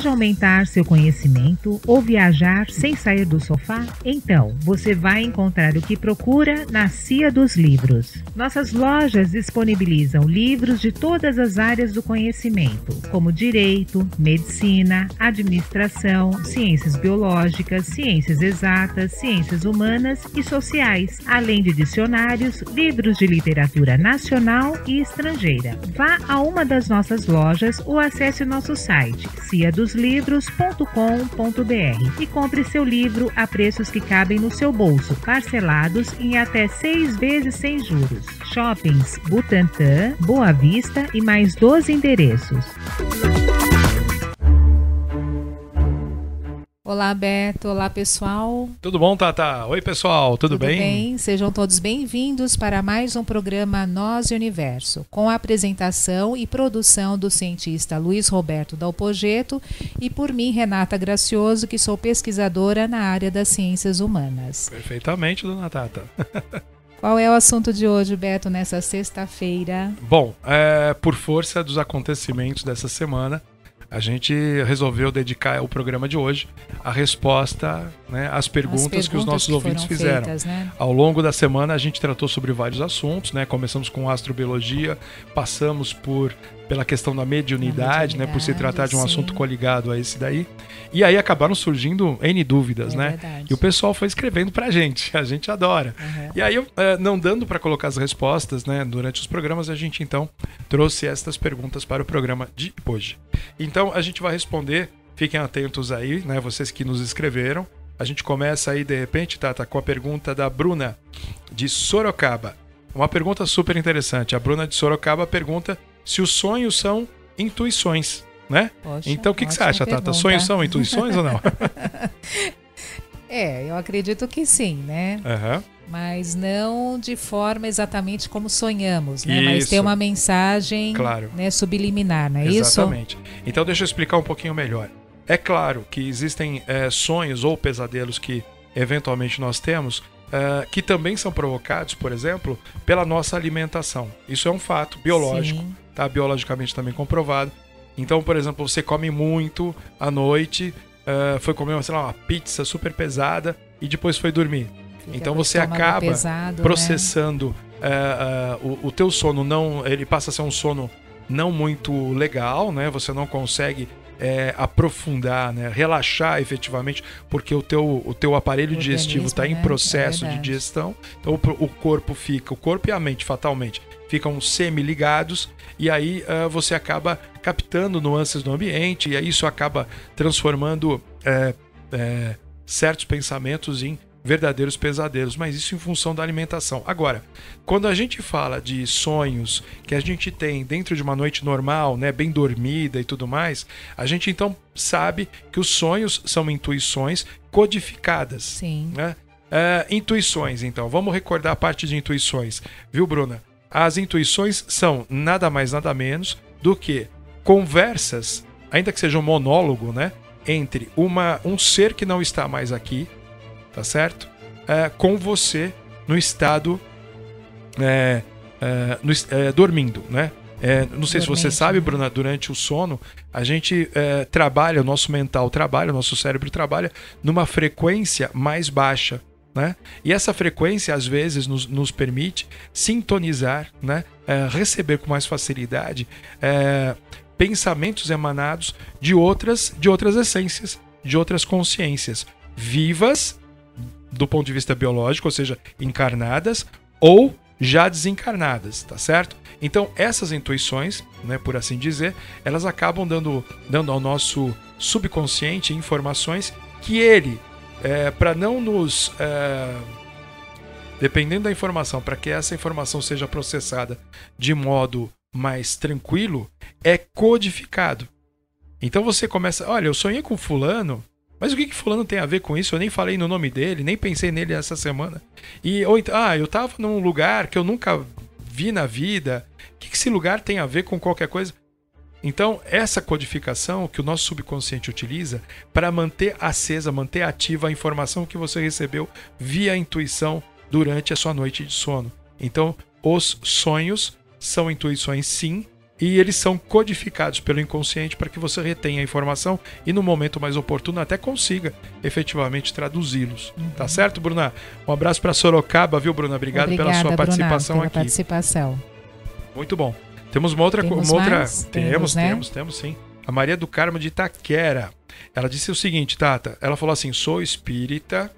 Deseja aumentar seu conhecimento ou viajar sem sair do sofá? Então, você vai encontrar o que procura na Cia dos Livros. Nossas lojas disponibilizam livros de todas as áreas do conhecimento, como direito, medicina, administração, ciências biológicas, ciências exatas, ciências humanas e sociais, além de dicionários, livros de literatura nacional e estrangeira. Vá a uma das nossas lojas ou acesse o nosso site ciadoslivros.com.br e compre seu livro a preços que cabem no seu bolso, parcelados em até 6 vezes sem juros. Shoppings Butantã, Boa Vista e mais 12 endereços. Olá, Beto. Olá, pessoal. Tudo bom, Tata? Oi, pessoal. Tudo bem? Tudo bem. Sejam todos bem-vindos para mais um programa Nós e Universo, com a apresentação e produção do cientista Luiz Roberto Dalpogetto e por mim, Renata Gracioso, que sou pesquisadora na área das ciências humanas. Perfeitamente, dona Tata. Qual é o assunto de hoje, Beto, nessa sexta-feira? Bom, por força dos acontecimentos dessa semana, a gente resolveu dedicar o programa de hoje à resposta, né, às perguntas que os nossos ouvintes fizeram. Feitas, né? Ao longo da semana a gente tratou sobre vários assuntos, né? Começamos com astrobiologia, passamos pela questão da mediunidade, né? Por se tratar de um assunto coligado a esse daí. E aí acabaram surgindo N dúvidas, né? Verdade. E o pessoal foi escrevendo pra gente, a gente adora. Uhum. E aí, não dando para colocar as respostas, né, durante os programas, a gente então trouxe estas perguntas para o programa de hoje. Então a gente vai responder, fiquem atentos aí, né, vocês que nos escreveram. A gente começa aí de repente, Tata, com a pergunta da Bruna de Sorocaba. Uma pergunta super interessante. A Bruna de Sorocaba pergunta se os sonhos são intuições, né? Poxa, então o que você acha, Tata? Sonhos são intuições ou não? Eu acredito que sim, né? Aham. Mas não de forma exatamente como sonhamos, né? Isso. Mas tem uma mensagem, Claro. né, subliminar, não é Exatamente. Então deixa eu explicar um pouquinho melhor. É claro que existem sonhos ou pesadelos que eventualmente nós temos que também são provocados, por exemplo, pela nossa alimentação. Isso é um fato biológico, Sim. tá? Biologicamente também comprovado. Então, por exemplo, você come muito à noite, foi comer, sei lá, uma pizza super pesada e depois foi dormir. Fica Então com o você estômago acaba pesado, processando o teu sono, ele passa a ser um sono não muito legal, né? Você não consegue aprofundar, né? Relaxar efetivamente, porque o teu aparelho digestivo está em processo de digestão. Então o corpo e a mente fatalmente ficam semi-ligados e aí você acaba captando nuances do ambiente e aí isso acaba transformando certos pensamentos em verdadeiros pesadelos, mas isso em função da alimentação. Agora, quando a gente fala de sonhos que a gente tem dentro de uma noite normal, né, bem dormida e tudo mais, a gente então sabe que os sonhos são intuições codificadas. Sim. Né? Intuições, então. Vamos recordar a parte de intuições. Viu, Bruna? As intuições são nada mais, nada menos do que conversas, ainda que seja um monólogo, né, entre um ser que não está mais aqui, tá certo? Com você no estado dormindo, né? Não sei se você sabe, Bruna, durante o sono, a gente trabalha, o nosso mental trabalha, o nosso cérebro trabalha numa frequência mais baixa, né? E essa frequência, às vezes, nos permite sintonizar, né? Receber com mais facilidade pensamentos emanados de outras essências, de outras consciências vivas, do ponto de vista biológico, ou seja, encarnadas ou já desencarnadas, tá certo? Então essas intuições, né, por assim dizer, elas acabam dando ao nosso subconsciente informações que ele, para não nos... dependendo da informação, para que essa informação seja processada de modo mais tranquilo, é codificado. Então você começa, olha, eu sonhei com fulano, mas o que fulano tem a ver com isso? Eu nem falei no nome dele, nem pensei nele essa semana. Ou então, eu tava num lugar que eu nunca vi na vida. O que esse lugar tem a ver com qualquer coisa? Então, essa codificação que o nosso subconsciente utiliza para manter acesa, manter ativa a informação que você recebeu via intuição durante a sua noite de sono. Então, os sonhos são intuições sim, e eles são codificados pelo inconsciente para que você retenha a informação e no momento mais oportuno até consiga efetivamente traduzi-los. Tá certo, Bruna? Um abraço para Sorocaba, viu, Bruna? Obrigado pela sua participação pela aqui. Participação. Muito bom. Temos uma outra... Temos sim. A Maria do Carmo de Itaquera. Ela disse o seguinte, Tata. Ela falou assim, sou espírita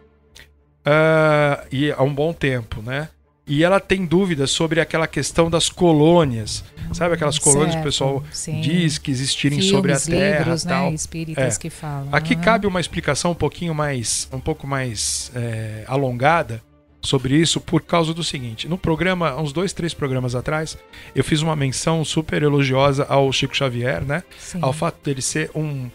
e há um bom tempo, né? E ela tem dúvidas sobre aquela questão das colônias. Sabe aquelas colônias que o pessoal diz que existirem sobre a Terra, livros, tal. Né, espíritas que falam. Aqui cabe uma explicação um pouco mais alongada sobre isso por causa do seguinte. No programa, uns 2, 3 programas atrás, eu fiz uma menção super elogiosa ao Chico Xavier, né? Sim. Ao fato dele ser um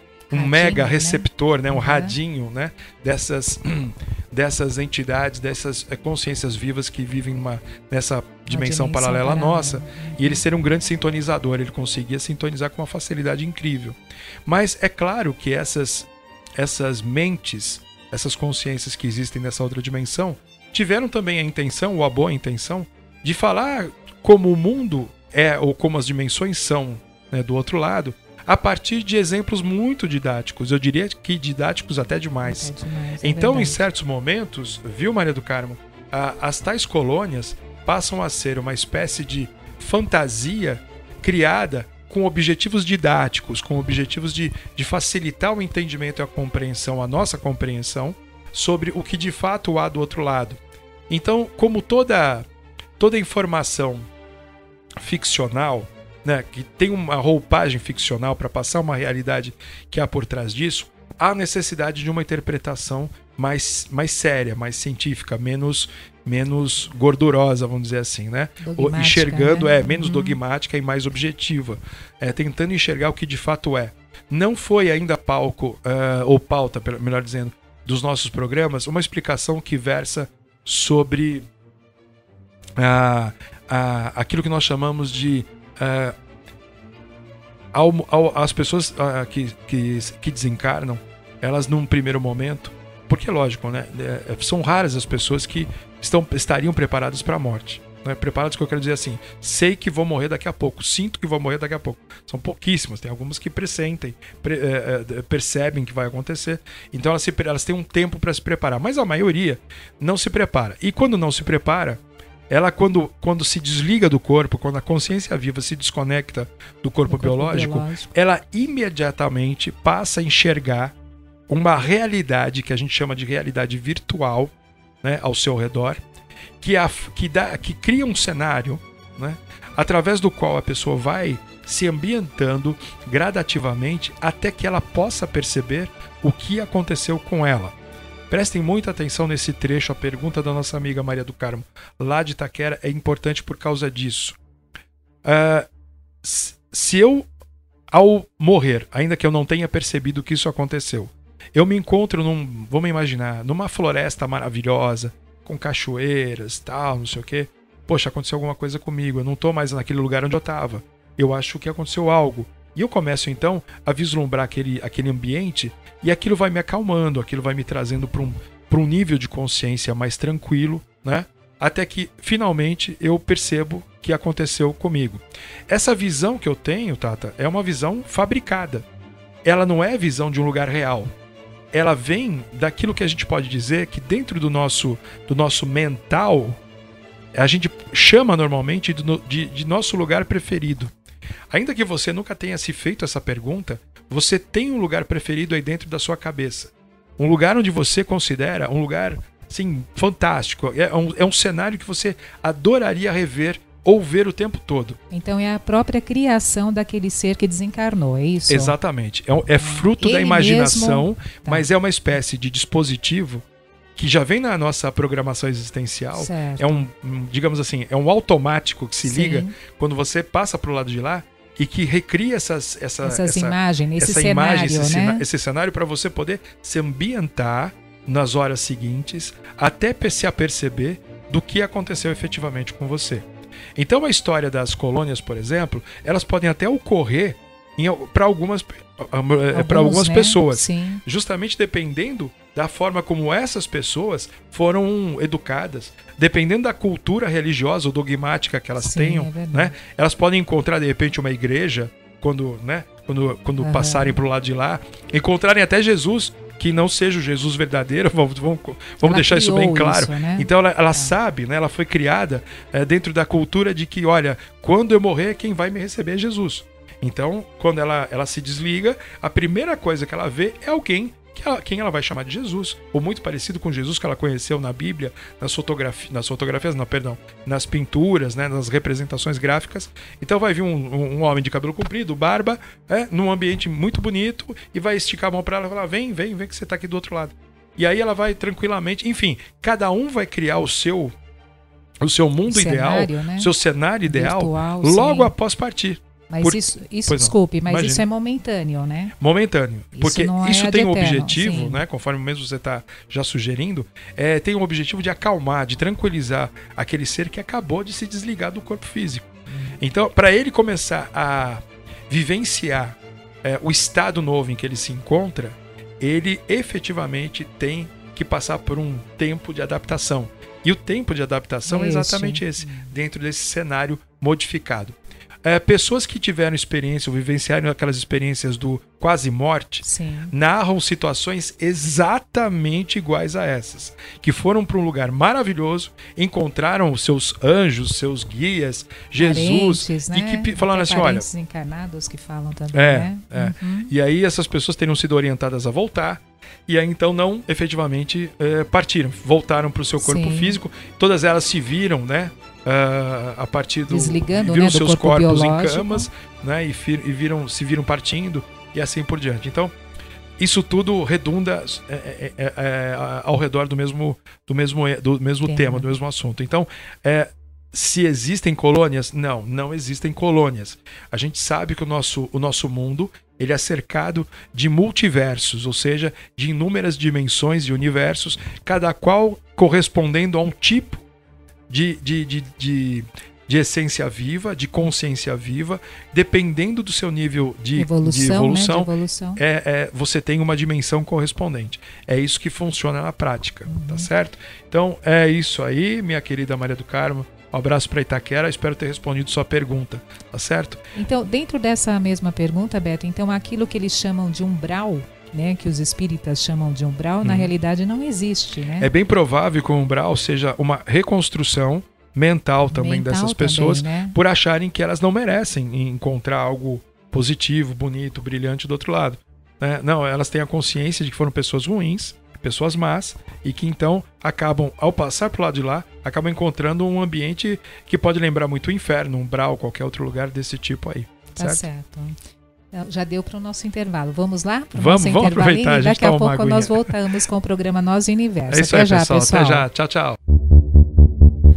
mega receptor, né? Um radinho, né? Dessas entidades, dessas consciências vivas que vivem nessa dimensão paralela à nossa, e ele ser um grande sintonizador, ele conseguia sintonizar com uma facilidade incrível. Mas é claro que essas mentes, essas consciências que existem nessa outra dimensão, tiveram também a intenção, ou a boa intenção, de falar como o mundo é, ou como as dimensões são, né, do outro lado, a partir de exemplos muito didáticos. Eu diria que didáticos até demais. Então, em certos momentos, viu, Maria do Carmo, as tais colônias passam a ser uma espécie de fantasia criada com objetivos didáticos, com objetivos de facilitar o entendimento e a compreensão, a nossa compreensão, sobre o que de fato há do outro lado. Então, como toda informação ficcional, né, que tem uma roupagem ficcional para passar uma realidade que há por trás disso, há necessidade de uma interpretação mais séria, mais científica, menos gordurosa, vamos dizer assim, né? Enxergando, né? Menos dogmática e mais objetiva, tentando enxergar o que de fato é. Não foi ainda palco, ou pauta, melhor dizendo, dos nossos programas, uma explicação que versa sobre aquilo que nós chamamos de as pessoas que desencarnam, elas num primeiro momento, porque lógico, né, são raras as pessoas que estariam preparadas para a morte, né? Preparadas, que eu quero dizer assim, sei que vou morrer daqui a pouco, sinto que vou morrer daqui a pouco. São pouquíssimas, tem algumas que pressentem, percebem que vai acontecer, então elas têm um tempo para se preparar, mas a maioria não se prepara, e quando não se prepara, ela quando se desliga do corpo, quando a consciência viva se desconecta do corpo biológico, ela imediatamente passa a enxergar uma realidade que a gente chama de realidade virtual, né, ao seu redor, que cria um cenário, né, através do qual a pessoa vai se ambientando gradativamente até que ela possa perceber o que aconteceu com ela. Prestem muita atenção nesse trecho, a pergunta da nossa amiga Maria do Carmo, lá de Itaquera, é importante por causa disso. Se eu, ao morrer, ainda que eu não tenha percebido que isso aconteceu, eu me encontro vamos imaginar, numa floresta maravilhosa, com cachoeiras, tal, não sei o quê. Poxa, aconteceu alguma coisa comigo, eu não estou mais naquele lugar onde eu estava. Eu acho que aconteceu algo. E eu começo, então, a vislumbrar aquele ambiente, e aquilo vai me acalmando, aquilo vai me trazendo para um nível de consciência mais tranquilo, né? Até que, finalmente, eu percebo que aconteceu comigo. Essa visão que eu tenho, Tata, é uma visão fabricada. Ela não é visão de um lugar real. Ela vem daquilo que a gente pode dizer que dentro do nosso mental, a gente chama normalmente de nosso lugar preferido. Ainda que você nunca tenha se feito essa pergunta, você tem um lugar preferido aí dentro da sua cabeça. Um lugar onde você considera um lugar, assim, fantástico. É um cenário que você adoraria rever ou ver o tempo todo. Então é a própria criação daquele ser que desencarnou, é isso? Exatamente. É fruto da imaginação, mesmo... mas é uma espécie de dispositivo que já vem na nossa programação existencial. Certo. Digamos assim, é um automático que se liga quando você passa para o lado de lá e que recria essa imagem, esse cenário para você poder se ambientar nas horas seguintes até se aperceber do que aconteceu efetivamente com você. Então a história das colônias, por exemplo, elas podem até ocorrer para algumas né? pessoas. Sim. Justamente dependendo da forma como essas pessoas foram educadas, dependendo da cultura religiosa ou dogmática que elas tenham, né? Elas podem encontrar, de repente, uma igreja, quando passarem para o lado de lá, encontrarem até Jesus, que não seja o Jesus verdadeiro, vamos deixar isso bem claro. Isso, né? Então ela sabe, né? Ela foi criada dentro da cultura de que, olha, quando eu morrer, quem vai me receber é Jesus. Então, quando ela se desliga, a primeira coisa que ela vê é alguém quem ela vai chamar de Jesus, ou muito parecido com Jesus que ela conheceu na Bíblia, nas pinturas, né, nas representações gráficas. Então vai vir um homem de cabelo comprido, barba, num ambiente muito bonito, e vai esticar a mão para ela e falar: vem que você tá aqui do outro lado. E aí ela vai tranquilamente, enfim, cada um vai criar o seu mundo ideal, né? Seu cenário ideal, virtual, logo após partir. Mas desculpe, mas imagine. Isso é momentâneo, né? Momentâneo. Porque isso tem um objetivo, né? Conforme mesmo você está já sugerindo, tem um objetivo de acalmar, de tranquilizar aquele ser que acabou de se desligar do corpo físico. Então, para ele começar a vivenciar o estado novo em que ele se encontra, ele efetivamente tem que passar por um tempo de adaptação. E o tempo de adaptação é exatamente esse, dentro desse cenário modificado. Pessoas que tiveram experiência ou vivenciaram aquelas experiências do quase morte, narram situações exatamente iguais a essas, que foram para um lugar maravilhoso, encontraram os seus anjos, seus guias, Jesus, parentes, né? E que falaram assim, olha, encarnados que falam também, né? E aí essas pessoas teriam sido orientadas a voltar. E aí então não efetivamente partiram, voltaram para o seu corpo físico. Todas elas se viram, né? A partir do desligando, viram né, seus do corpo corpos biológico. Em camas, né, e se viram partindo e assim por diante. Então isso tudo redunda ao redor do mesmo tema, do mesmo assunto. Então se existem colônias? Não existem colônias. A gente sabe que o nosso mundo ele é cercado de multiversos, ou seja, de inúmeras dimensões e universos, cada qual correspondendo a um tipo de essência viva, de consciência viva, dependendo do seu nível de evolução, né? Você tem uma dimensão correspondente. É isso que funciona na prática, tá certo? Então é isso aí, minha querida Maria do Carmo. Um abraço para Itaquera, espero ter respondido sua pergunta, tá certo? Então, dentro dessa mesma pergunta, Beto, então aquilo que eles chamam de umbral, né, que os espíritas chamam de umbral, na realidade não existe, né? É bem provável que o umbral seja uma reconstrução mental também dessas pessoas, né? Por acharem que elas não merecem encontrar algo positivo, bonito, brilhante do outro lado, né? Não, elas têm a consciência de que foram pessoas ruins, pessoas más, e que então acabam, ao passar pro lado de lá, acabam encontrando um ambiente que pode lembrar muito o inferno, um umbral, qualquer outro lugar desse tipo aí. Tá certo. Já deu para o nosso intervalo. Vamos lá? Vamos aproveitar. Daqui a pouco nós voltamos com o programa Nós e Universo. É isso aí, pessoal. Até já. Tchau, tchau.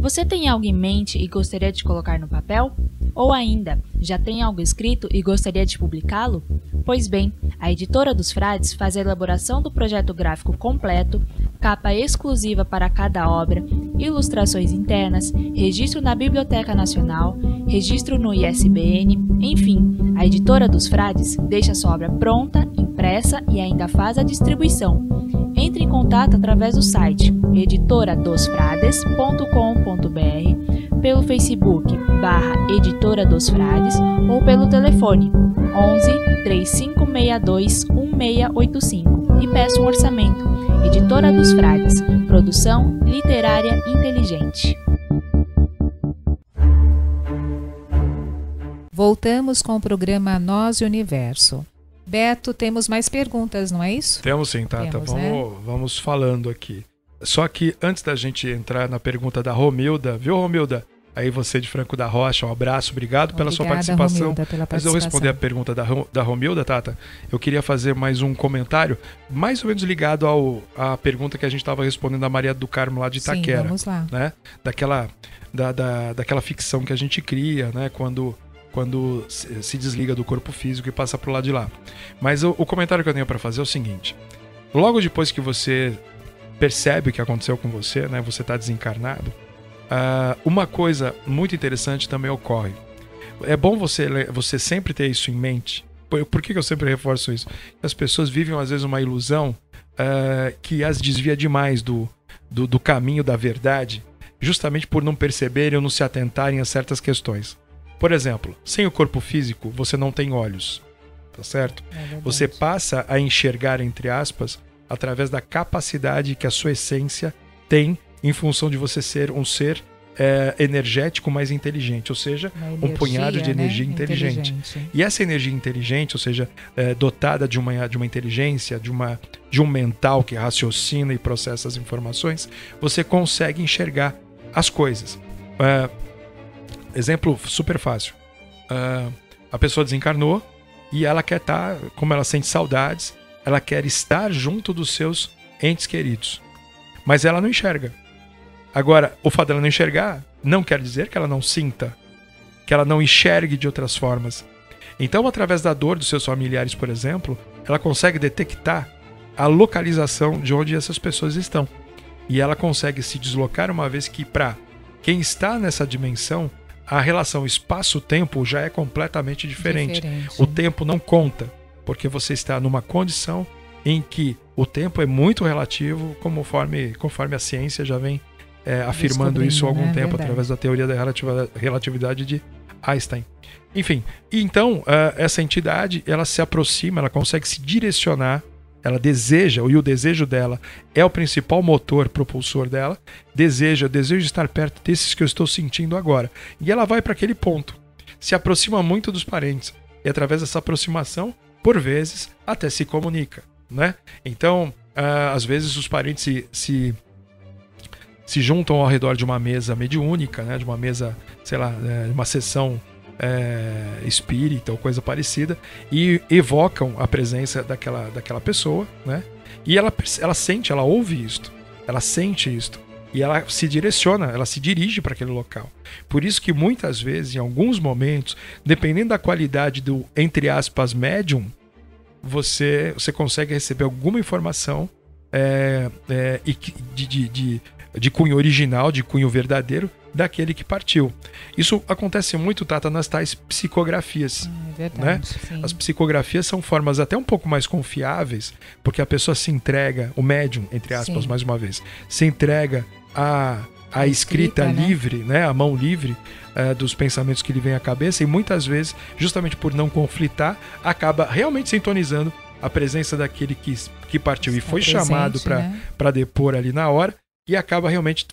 Você tem algo em mente e gostaria de colocar no papel? Ou ainda, já tem algo escrito e gostaria de publicá-lo? Pois bem, a Editora dos Frades faz a elaboração do projeto gráfico completo, capa exclusiva para cada obra, ilustrações internas, registro na Biblioteca Nacional, registro no ISBN, enfim, a Editora dos Frades deixa sua obra pronta, impressa e ainda faz a distribuição. Entre em contato através do site editoradosfrades.com.br, pelo Facebook /Editora dos Frades ou pelo telefone 11 3562 1685 e peça um orçamento. Editora dos Frades, produção literária inteligente. Voltamos com o programa Nós e Universo. Beto, temos mais perguntas, não é isso? Temos sim, Tata. Vamos falando aqui. Só que antes da gente entrar na pergunta da Romilda, viu, Romilda? Aí você de Franco da Rocha, um abraço, obrigado pela sua participação. Romilda, pela participação. Mas eu responder a pergunta da Romilda, Tata, eu queria fazer mais um comentário, mais ou menos ligado à pergunta que a gente estava respondendo da Maria do Carmo lá de Itaquera. Sim, vamos lá. Né? Daquela ficção que a gente cria, né? Quando se desliga do corpo físico e passa para o lado de lá. Mas o comentário que eu tenho para fazer é o seguinte: logo depois que você percebe o que aconteceu com você, né, você está desencarnado, uma coisa muito interessante também ocorre. É bom você sempre ter isso em mente, Por que eu sempre reforço isso? As pessoas vivem, às vezes, uma ilusão que as desvia demais do caminho da verdade, justamente por não perceberem ou não se atentarem a certas questões. Por exemplo, sem o corpo físico, você não tem olhos, tá certo? Você passa a enxergar, entre aspas, através da capacidade que a sua essência tem em função de você ser um ser energético mais inteligente, ou seja, um punhado de energia inteligente. E essa energia inteligente, ou seja, dotada de uma inteligência, de um mental que raciocina e processa as informações, você consegue enxergar as coisas. Exemplo super fácil. A pessoa desencarnou e ela quer estar, como ela sente saudades, ela quer estar junto dos seus entes queridos. Mas ela não enxerga. Agora, o fato dela não enxergar não quer dizer que ela não sinta, que ela não enxergue de outras formas. Então, através da dor dos seus familiares, por exemplo, ela consegue detectar a localização de onde essas pessoas estão. E ela consegue se deslocar, uma vez que, para quem está nessa dimensão, a relação espaço-tempo já é completamente diferente. O tempo não conta, porque você está numa condição em que o tempo é muito relativo, conforme a ciência já vem afirmando isso há algum tempo, através da teoria da relatividade de Einstein. Enfim, então essa entidade, ela se aproxima, ela consegue se direcionar, ela deseja, e o desejo dela é o principal motor propulsor dela, desejo estar perto desses que eu estou sentindo agora. E ela vai para aquele ponto, se aproxima muito dos parentes, e através dessa aproximação, por vezes, até se comunica, né? Então, às vezes os parentes se juntam ao redor de uma mesa mediúnica, né? De uma mesa, sei lá, uma sessão espírita ou coisa parecida, e evocam a presença daquela pessoa, né? E ela sente, ela ouve isto, ela sente isto, e ela se direciona, ela se dirige para aquele local. Por isso que muitas vezes, em alguns momentos, dependendo da qualidade do, entre aspas, médium, você consegue receber alguma informação de cunho original, de cunho verdadeiro, daquele que partiu. Isso acontece muito, Tata, nas tais psicografias. É verdade, né? Sim. As psicografias são formas até um pouco mais confiáveis, porque a pessoa se entrega, o médium, entre aspas, mais uma vez, se entrega à escrita livre, né? A mão livre dos pensamentos que lhe vem à cabeça, e muitas vezes, justamente por não conflitar, acaba realmente sintonizando a presença daquele que partiu e foi chamado para depor ali na hora, e acaba realmente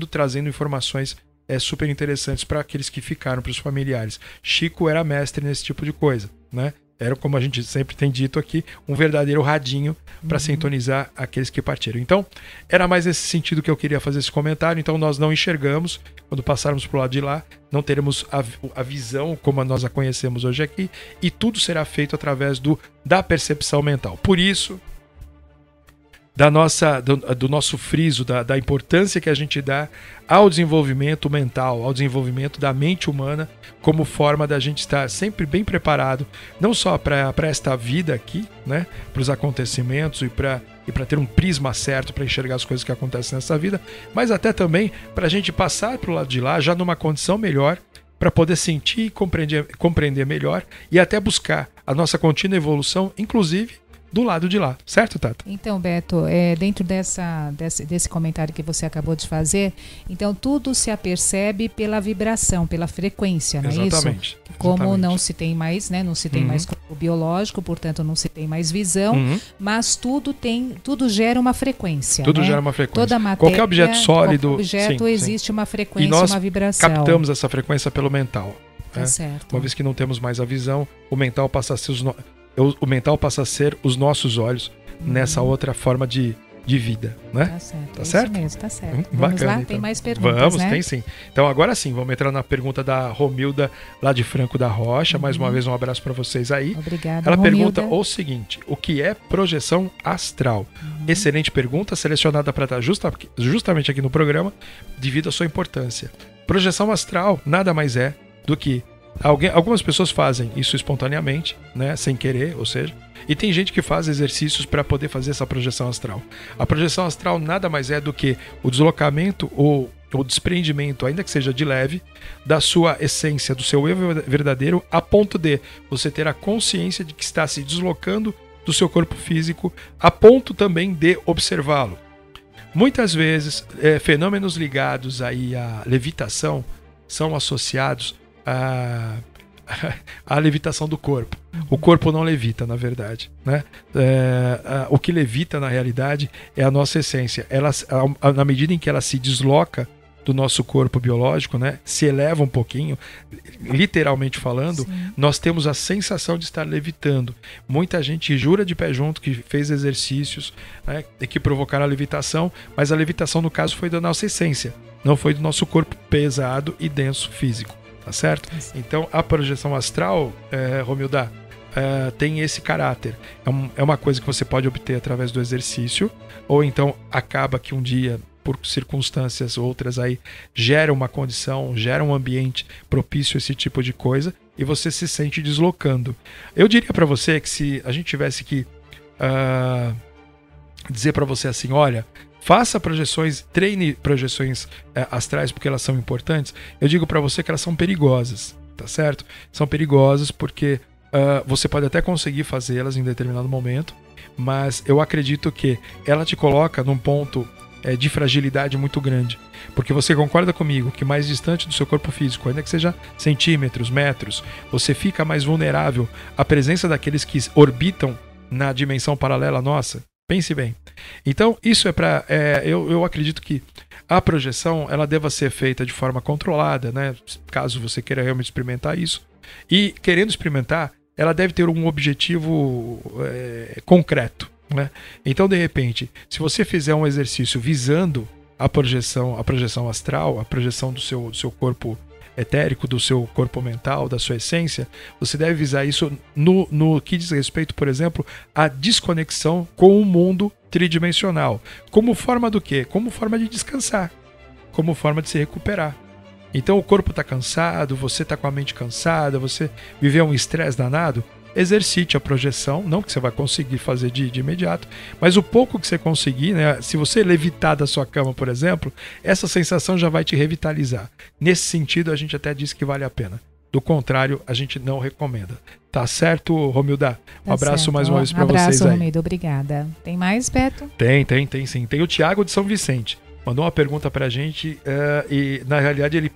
trazendo informações super interessantes para aqueles que ficaram, para os familiares. Chico era mestre nesse tipo de coisa, né? Era, como a gente sempre tem dito aqui, um verdadeiro radinho para sintonizar aqueles que partiram. Então, era mais nesse sentido que eu queria fazer esse comentário. Então, nós não enxergamos, quando passarmos para o lado de lá, não teremos a visão como nós a conhecemos hoje aqui, e tudo será feito através da percepção mental. Por isso, do nosso friso, da importância que a gente dá ao desenvolvimento mental, ao desenvolvimento da mente humana, como forma da gente estar sempre bem preparado, não só para esta vida aqui, né, para os acontecimentos e para ter um prisma certo para enxergar as coisas que acontecem nessa vida, mas até também para a gente passar para o lado de lá já numa condição melhor, para poder sentir e compreender melhor, e até buscar a nossa contínua evolução, inclusive do lado de lá, certo, Tata? Então, Beto, dentro desse comentário que você acabou de fazer, então tudo se apercebe pela vibração, pela frequência, não é isso? Exatamente. Como não se tem mais, né? Não se tem mais corpo biológico, portanto não se tem mais visão, mas tudo gera uma frequência. Tudo gera uma frequência. Toda matéria, qualquer objeto sólido, qualquer objeto existe uma frequência, e nós uma vibração. Captamos essa frequência pelo mental. Tá certo. Uma vez que não temos mais a visão, o mental passa a ser os nossos olhos nessa outra forma de vida, né? Tá certo. Tá certo? Mesmo, tá certo. Vamos bacana, lá, então. Tem mais perguntas, Vamos, né? tem sim. Então agora sim, vamos entrar na pergunta da Romilda, lá de Franco da Rocha. Mais uma vez, um abraço para vocês aí. Obrigada, Ela Romilda. pergunta o seguinte: o que é projeção astral? Excelente pergunta, selecionada para estar justamente aqui no programa, devido à sua importância. Projeção astral nada mais é do que algumas pessoas fazem isso espontaneamente, né, sem querer, ou seja, e tem gente que faz exercícios para poder fazer essa projeção astral. A projeção astral nada mais é do que o deslocamento ou o desprendimento, ainda que seja de leve, da sua essência, do seu eu verdadeiro, a ponto de você ter a consciência de que está se deslocando do seu corpo físico, a ponto também de observá-lo. Muitas vezes, fenômenos ligados aí à levitação são associados à levitação do corpo. O corpo não levita, na verdade, né? O que levita, na realidade, é a nossa essência. Ela, na medida em que ela se desloca do nosso corpo biológico, né, se eleva um pouquinho, literalmente falando, sim, nós temos a sensação de estar levitando. Muita gente jura de pé junto que fez exercícios, né, que provocaram a levitação, mas a levitação, no caso, foi da nossa essência, não foi do nosso corpo pesado e denso físico, tá certo? Sim. Então, a projeção astral, Romilda, tem esse caráter. É uma coisa que você pode obter através do exercício, ou então acaba que um dia, por circunstâncias outras aí, gera uma condição, gera um ambiente propício a esse tipo de coisa e você se sente deslocando. Eu diria para você que se a gente tivesse que dizer para você assim, olha, faça projeções, treine projeções astrais porque elas são importantes, eu digo para você que elas são perigosas, tá certo? São perigosas porque você pode até conseguir fazê-las em determinado momento, mas eu acredito que ela te coloca num ponto de fragilidade muito grande, porque você concorda comigo que mais distante do seu corpo físico, ainda que seja centímetros, metros, você fica mais vulnerável à presença daqueles que orbitam na dimensão paralela à nossa? Pense bem. Então isso eu acredito que a projeção ela deva ser feita de forma controlada, né? Caso você queira realmente experimentar isso, e querendo experimentar, ela deve ter um objetivo concreto, né? Então, de repente, se você fizer um exercício visando a projeção astral, a projeção do seu corpo etérico, do seu corpo mental, da sua essência, você deve visar isso no que diz respeito, por exemplo, à desconexão com o mundo tridimensional. Como forma do quê? Como forma de descansar, como forma de se recuperar. Então o corpo está cansado, você está com a mente cansada, você viveu um estresse danado, exercite a projeção, não que você vai conseguir fazer de imediato, mas o pouco que você conseguir, né, se você levitar da sua cama, por exemplo, essa sensação já vai te revitalizar. Nesse sentido, a gente até diz que vale a pena. Do contrário, a gente não recomenda. Tá certo, Romilda? Um abraço certo. Mais uma vez para vocês aí. Um abraço, Romilda. Obrigada. Tem mais, Beto? Tem sim. Tem o Tiago de São Vicente. Mandou uma pergunta pra gente e, na realidade, ele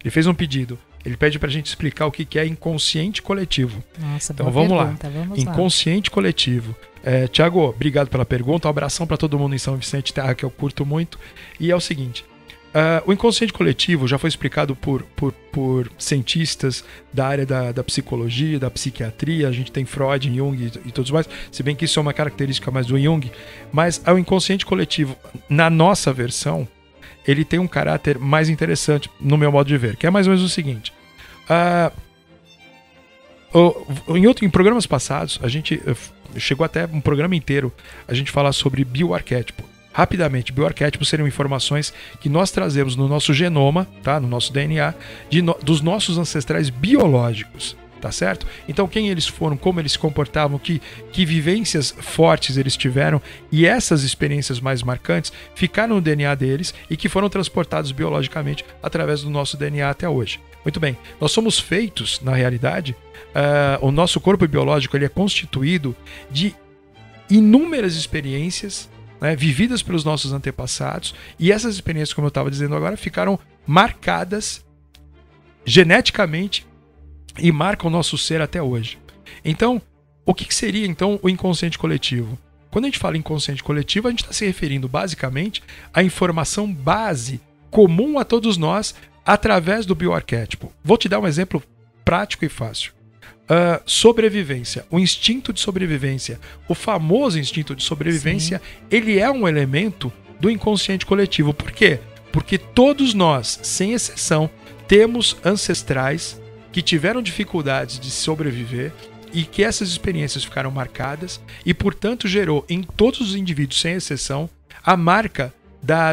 fez um pedido. Ele pede pra gente explicar o que é inconsciente coletivo. Nossa, então vamos lá. Inconsciente coletivo. Tiago, obrigado pela pergunta. Um abração para todo mundo em São Vicente, terra que eu curto muito. E é o seguinte, o inconsciente coletivo já foi explicado por cientistas da área da psicologia, da psiquiatria. A gente tem Freud, Jung e todos mais, se bem que isso é uma característica mais do Jung. Mas o inconsciente coletivo, na nossa versão, ele tem um caráter mais interessante, no meu modo de ver, que é mais ou menos o seguinte. Em programas passados, a gente chegou até um programa inteiro a gente falar sobre bioarquétipo. Rapidamente, bioarquétipos seriam informações que nós trazemos no nosso genoma, tá? No nosso DNA, dos nossos ancestrais biológicos. Tá certo? Então quem eles foram, como eles se comportavam, que vivências fortes eles tiveram, e essas experiências mais marcantes ficaram no DNA deles e que foram transportados biologicamente através do nosso DNA até hoje. Muito bem, nós somos feitos, na realidade, o nosso corpo biológico ele é constituído de inúmeras experiências, né, vividas pelos nossos antepassados, e essas experiências, como eu estava dizendo agora, ficaram marcadas geneticamente e marca o nosso ser até hoje. Então, o que seria então o inconsciente coletivo? Quando a gente fala inconsciente coletivo, a gente está se referindo basicamente à informação base comum a todos nós através do bioarquétipo. Vou te dar um exemplo prático e fácil. Sobrevivência, o instinto de sobrevivência, o famoso instinto de sobrevivência, sim, ele é um elemento do inconsciente coletivo. Por quê? Porque todos nós, sem exceção, temos ancestrais que tiveram dificuldades de sobreviver e que essas experiências ficaram marcadas e, portanto, gerou em todos os indivíduos, sem exceção, a marca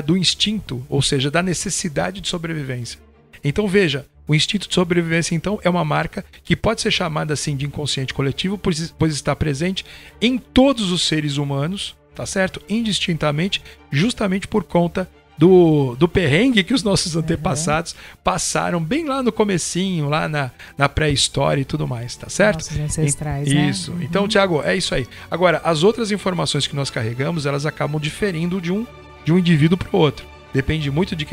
do instinto, ou seja, da necessidade de sobrevivência. Então, veja, o instinto de sobrevivência, então, é uma marca que pode ser chamada assim de inconsciente coletivo, pois está presente em todos os seres humanos, tá certo? Indistintamente, justamente por conta do perrengue que os nossos antepassados passaram bem lá no comecinho, lá na pré-história e tudo mais, tá certo? Nossos ancestrais, Isso. né? Então, Tiago, é isso aí. Agora, as outras informações que nós carregamos, elas acabam diferindo de um indivíduo para o outro. Depende muito de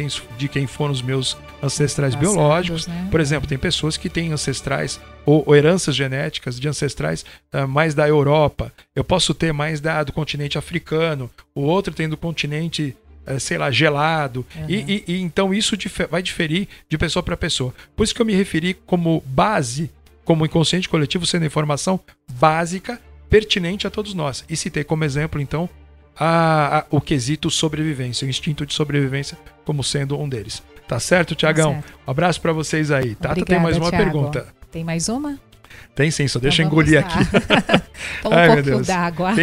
quem foram os meus ancestrais biológicos. Né? Por exemplo, tem pessoas que têm ancestrais ou heranças genéticas de ancestrais mais da Europa. Eu posso ter mais do continente africano. O outro tem do continente, sei lá, gelado. E então isso vai diferir de pessoa para pessoa. Por isso que eu me referi como base, como inconsciente coletivo, sendo informação básica, pertinente a todos nós. E citei como exemplo, então, o quesito sobrevivência, o instinto de sobrevivência como sendo um deles. Tá certo, Tiagão? Certo. Um abraço para vocês aí. Tata, Obrigada, tem mais uma Thiago. pergunta. Tem mais uma? Tem sim, só deixa eu Então engolir vamos aqui. Toma Ai, um meu pouquinho Deus. d'água.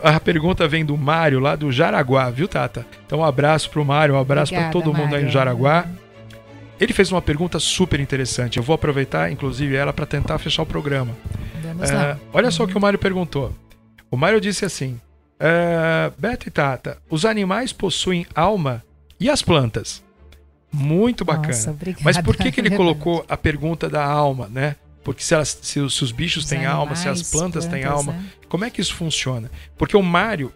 A pergunta vem do Mário, lá do Jaraguá, viu, Tata? Então um abraço pro Mário, um abraço para todo mundo aí no Jaraguá. Ele fez uma pergunta super interessante. Eu vou aproveitar, inclusive, ela para tentar fechar o programa. Vamos lá. Olha só o que o Mário perguntou. O Mário disse assim: Beto e Tata, os animais possuem alma e as plantas? Muito bacana. Nossa, obrigada. Mas por que ele colocou a pergunta da alma, né? Porque se os bichos têm alma, se as plantas têm alma, né? Como é que isso funciona? Porque o Mário,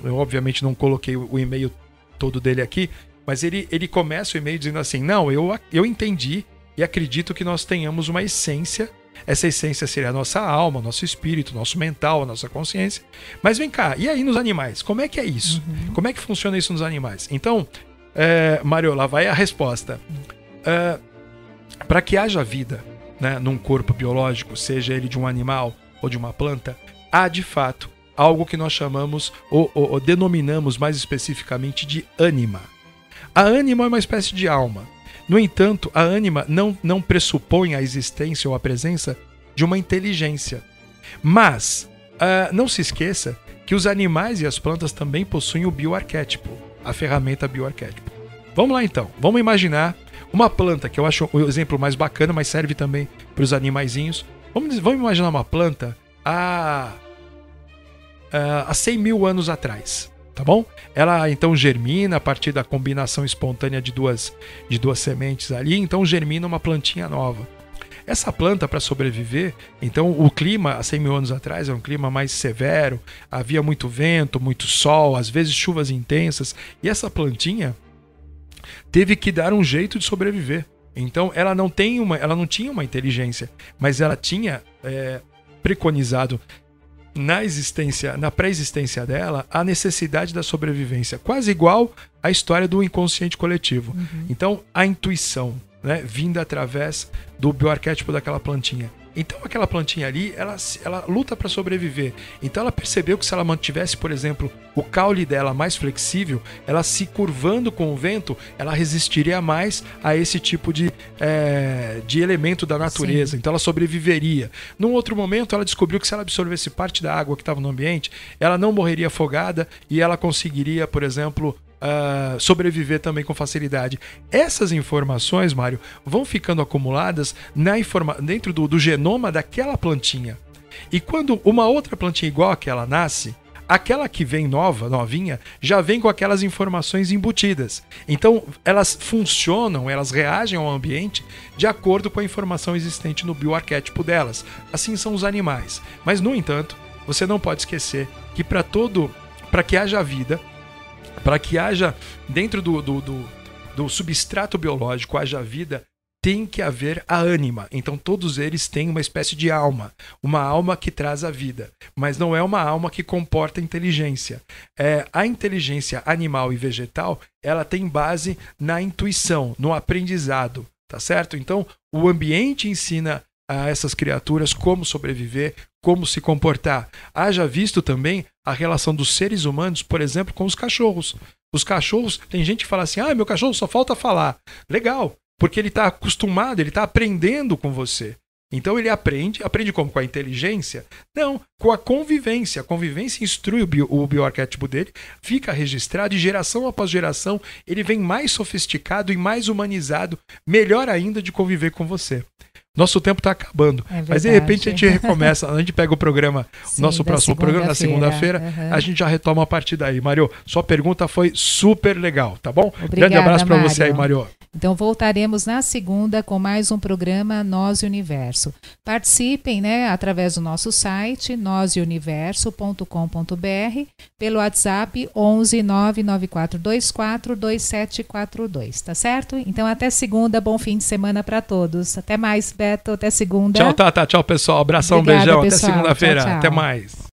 eu obviamente não coloquei o e-mail todo dele aqui, mas ele começa o e-mail dizendo assim: não, eu entendi e acredito que nós tenhamos uma essência. Essa essência seria a nossa alma, nosso espírito, nosso mental, a nossa consciência. Mas vem cá, e aí nos animais? Como é que é isso? Como é que funciona isso nos animais? Então, Mário, lá vai a resposta. Para que haja vida, né, num corpo biológico, seja ele de um animal ou de uma planta, há de fato algo que nós chamamos ou denominamos mais especificamente de ânima. A ânima é uma espécie de alma. No entanto, a ânima não pressupõe a existência ou a presença de uma inteligência. Mas não se esqueça que os animais e as plantas também possuem o bioarquétipo, a ferramenta bioarquétipo. Vamos lá então, vamos imaginar uma planta, que eu acho o exemplo mais bacana, mas serve também para os animaizinhos. Vamos imaginar uma planta há 100 mil anos atrás. Tá bom? Ela então germina a partir da combinação espontânea de duas sementes ali, então germina uma plantinha nova. Essa planta, para sobreviver, então o clima há 100 mil anos atrás era um clima mais severo, havia muito vento, muito sol, às vezes chuvas intensas, e essa plantinha teve que dar um jeito de sobreviver. Então ela não tinha uma inteligência, mas ela tinha preconizado na pré-existência dela a necessidade da sobrevivência, quase igual à história do inconsciente coletivo. Então a intuição, né, vinda através do bioarquétipo daquela plantinha. Então aquela plantinha ali, ela luta para sobreviver. Então ela percebeu que se ela mantivesse, por exemplo, o caule dela mais flexível, ela se curvando com o vento, ela resistiria mais a esse tipo de elemento da natureza. Sim. Então ela sobreviveria. Num outro momento, ela descobriu que se ela absorvesse parte da água que estava no ambiente, ela não morreria afogada e ela conseguiria, por exemplo, sobreviver também com facilidade. Essas informações, Mário, vão ficando acumuladas dentro do genoma daquela plantinha. E quando uma outra plantinha igual àquela nasce, aquela que vem novinha, já vem com aquelas informações embutidas. Então, elas funcionam, elas reagem ao ambiente de acordo com a informação existente no bioarquétipo delas. Assim são os animais. Mas, no entanto, você não pode esquecer que para que haja vida, para que haja dentro do substrato biológico, haja vida, tem que haver a ânima. Então todos eles têm uma espécie de alma, uma alma que traz a vida, mas não é uma alma que comporta inteligência. A inteligência animal e vegetal, ela tem base na intuição, no aprendizado, tá certo? Então o ambiente ensina a essas criaturas como sobreviver, como se comportar. Haja visto também a relação dos seres humanos, por exemplo, com os cachorros. Os cachorros, tem gente que fala assim: meu cachorro só falta falar. Legal, porque ele está acostumado, ele está aprendendo com você. Então ele aprende como? Com a inteligência? Não, com a convivência. A convivência instrui o bioarquétipo dele, fica registrado e geração após geração ele vem mais sofisticado e mais humanizado, melhor ainda de conviver com você. Nosso tempo está acabando. Mas de repente a gente recomeça, a gente pega o programa, sim, nosso próximo programa na segunda-feira, a gente já retoma a partir daí. Mário, sua pergunta foi super legal, tá bom? Obrigada, grande abraço para você aí, Mário. Então voltaremos na segunda com mais um programa Nós e Universo. Participem, né, através do nosso site noseuniverso.com.br, pelo WhatsApp 11 99424 2742, tá certo? Então até segunda, bom fim de semana para todos. Até mais, Beto, até segunda. Tchau, Tata, tchau, pessoal. Abração, Obrigada, beijão, pessoal. até segunda-feira. Tchau, tchau. Até mais.